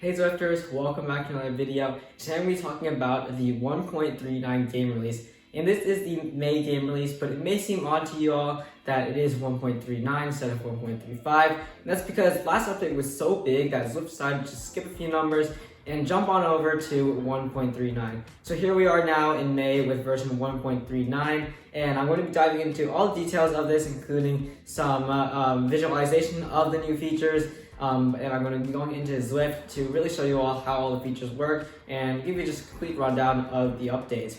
Hey Zwifters, welcome back to another video. Today I'm going to be talking about the 1.39 game release. And this is the May game release, but it may seem odd to you all that it is 1.39 instead of 1.35. And that's because last update was so big that Zwift decided to skip a few numbers and jump on over to 1.39. So here we are now in May with version 1.39, and I'm going to be diving into all the details of this, including some visualization of the new features. And I'm going to be going into Zwift to really show you all how all the features work and give you just a complete rundown of the update.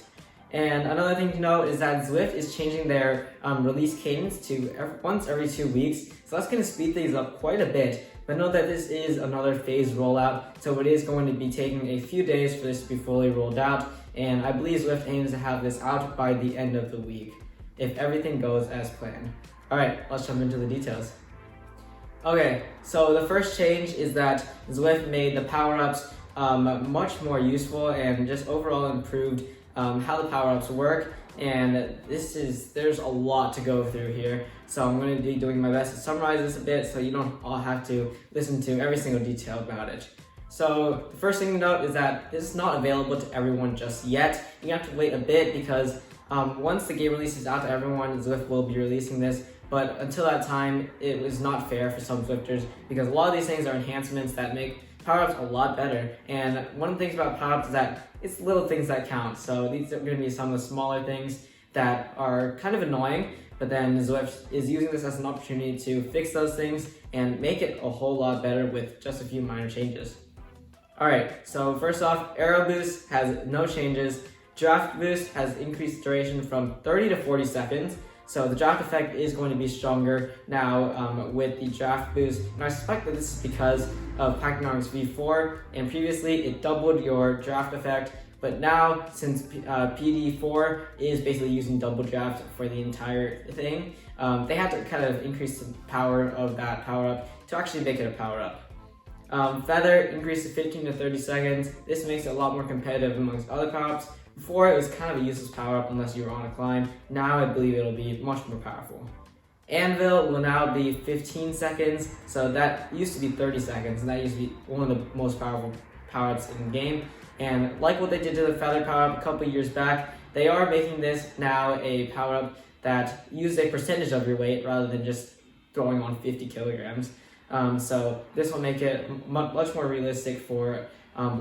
And another thing to note is that Zwift is changing their release cadence to once every 2 weeks, so that's going to speed things up quite a bit. But note that this is another phased rollout, so it is going to be taking a few days for this to be fully rolled out, and I believe Zwift aims to have this out by the end of the week, if everything goes as planned. Alright, let's jump into the details. Okay, so the first change is that Zwift made the power-ups much more useful and just overall improved how the power-ups work, and there's a lot to go through here, so I'm going to be doing my best to summarize this a bit so you don't all have to listen to every single detail about it. So the first thing to note is that this is not available to everyone just yet. You have to wait a bit because once the game release is out to everyone, Zwift will be releasing this. But until that time, it was not fair for some Zwifters because a lot of these things are enhancements that make Powerups a lot better. And one of the things about Powerups is that it's little things that count. So these are going to be some of the smaller things that are kind of annoying, but then Zwift is using this as an opportunity to fix those things and make it a whole lot better with just a few minor changes. Alright, so first off, Aero Boost has no changes. Draft Boost has increased duration from 30 to 40 seconds. So the draft effect is going to be stronger now with the draft boost, and I suspect that this is because of Powerups V4, and previously it doubled your draft effect, but now since PD4 is basically using double draft for the entire thing, they had to kind of increase the power of that power-up to actually make it a power-up. Feather increased to 15 to 30 seconds. This makes it a lot more competitive amongst other power-ups. Before, it was kind of a useless power-up unless you were on a climb. Now I believe it'll be much more powerful. Anvil will now be 15 seconds, so that used to be 30 seconds, and that used to be one of the most powerful power-ups in the game. And like what they did to the Feather power-up a couple years back, they are making this now a power-up that uses a percentage of your weight rather than just throwing on 50 kilograms. So this will make it much more realistic for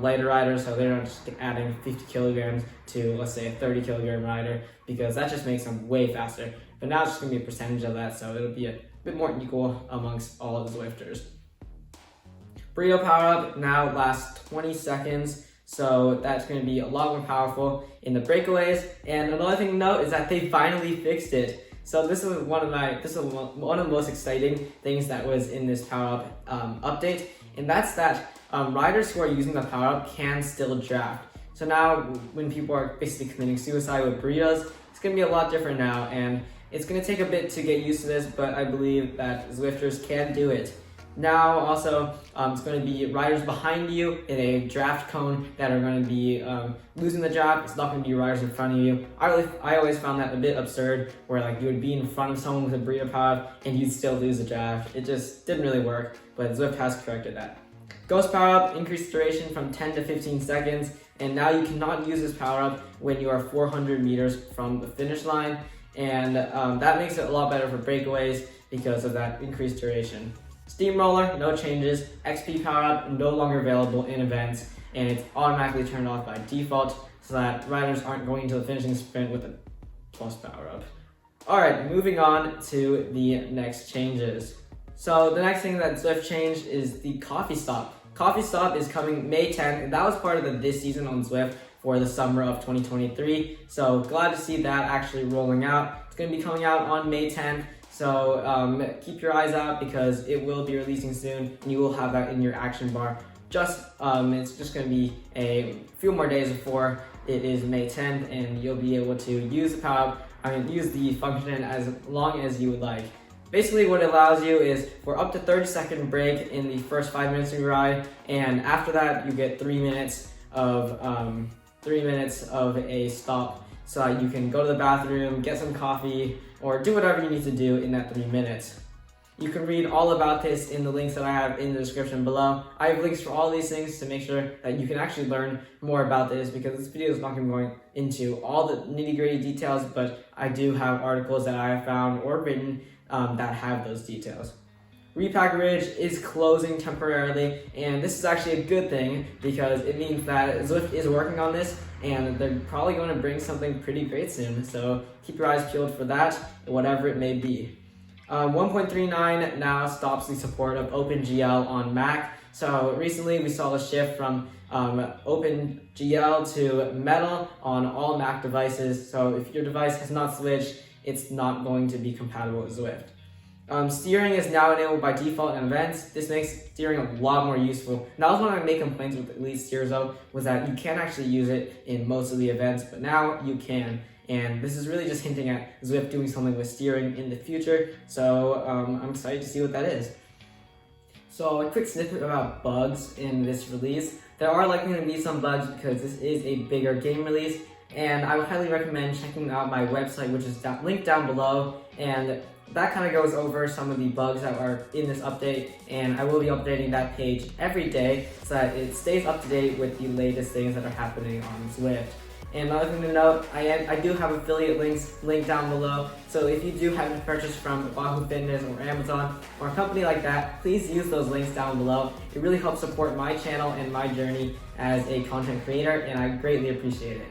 lighter riders, so they're not just adding 50 kilograms to, let's say, a 30 kilogram rider, because that just makes them way faster. But now it's just going to be a percentage of that, so it'll be a bit more equal amongst all of the Zwifters. Burrito power-up now lasts 20 seconds, so that's going to be a lot more powerful in the breakaways. And another thing to note is that they finally fixed it. So this is one of the most exciting things that was in this power-up update, and that's that riders who are using the power-up can still draft. So now when people are basically committing suicide with burritos, it's going to be a lot different now, and it's going to take a bit to get used to this, but I believe that Zwifters can do it. Now also, it's going to be riders behind you in a draft cone that are going to be losing the draft. It's not going to be riders in front of you. I always found that a bit absurd, where like you would be in front of someone with a burrito power and you'd still lose the draft. It just didn't really work, but Zwift has corrected that. Ghost power-up increased duration from 10 to 15 seconds, and now you cannot use this power-up when you are 400 meters from the finish line, and that makes it a lot better for breakaways because of that increased duration. Steamroller, no changes. XP power-up, no longer available in events, and it's automatically turned off by default so that riders aren't going to the finishing sprint with a plus power-up. Alright, moving on to the next changes. So the next thing that Zwift changed is the coffee stop. Coffee stop is coming May 10th, and that was part of the This Season on Zwift for the summer of 2023. So glad to see that actually rolling out. It's going to be coming out on May 10th, so keep your eyes out because it will be releasing soon, and you will have that in your action bar. It's just going to be a few more days before it is May 10th, and you'll be able to use use the function as long as you would like. Basically what it allows you is for up to 30-second break in the first 5 minutes of your ride, and after that you get 3 minutes of a stop, so you can go to the bathroom, get some coffee, or do whatever you need to do in that 3 minutes. You can read all about this in the links that I have in the description below. I have links for all these things to make sure that you can actually learn more about this, because this video is not going to be going into all the nitty-gritty details, but I do have articles that I have found or written that have those details. Repack Ridge is closing temporarily, and this is actually a good thing because it means that Zwift is working on this and they're probably going to bring something pretty great soon. So keep your eyes peeled for that, whatever it may be. 1.39 now stops the support of OpenGL on Mac. So recently we saw a shift from OpenGL to Metal on all Mac devices. So if your device has not switched, it's not going to be compatible with Zwift. Steering is now enabled by default in events. This makes steering a lot more useful. And that was one of my main complaints with Elite Steers though, was that you can't actually use it in most of the events, but now you can. And this is really just hinting at Zwift doing something with steering in the future. So I'm excited to see what that is. So a quick snippet about bugs in this release. There are likely to be some bugs because this is a bigger game release. And I would highly recommend checking out my website, which is linked down below. And that kind of goes over some of the bugs that are in this update, and I will be updating that page every day so that it stays up to date with the latest things that are happening on Zwift. And another thing to note, I do have affiliate links linked down below, so if you do have to purchase from Wahoo Fitness or Amazon or a company like that, please use those links down below. It really helps support my channel and my journey as a content creator, and I greatly appreciate it.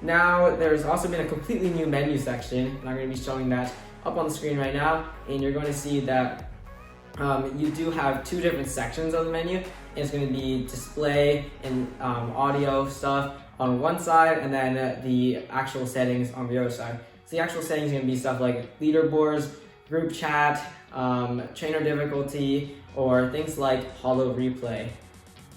Now, there's also been a completely new menu section, and I'm going to be showing that up on the screen right now, and you're going to see that you do have two different sections of the menu. It's going to be display and audio stuff on one side, and then the actual settings on the other side. So the actual settings are going to be stuff like leaderboards, group chat, trainer difficulty, or things like holo replay.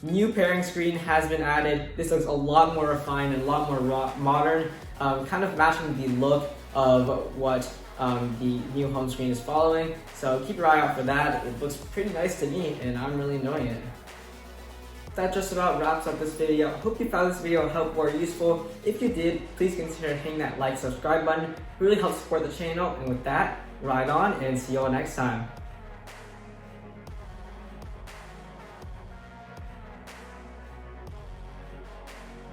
New pairing screen has been added. This looks a lot more refined and a lot more modern, kind of matching the look of what the new home screen is following. So keep your eye out for that. It looks pretty nice to me and I'm really enjoying it. That just about wraps up this video. I hope you found this video helpful or useful. If you did, please consider hitting that like, subscribe button. It really helps support the channel. And with that, ride on and see you all next time.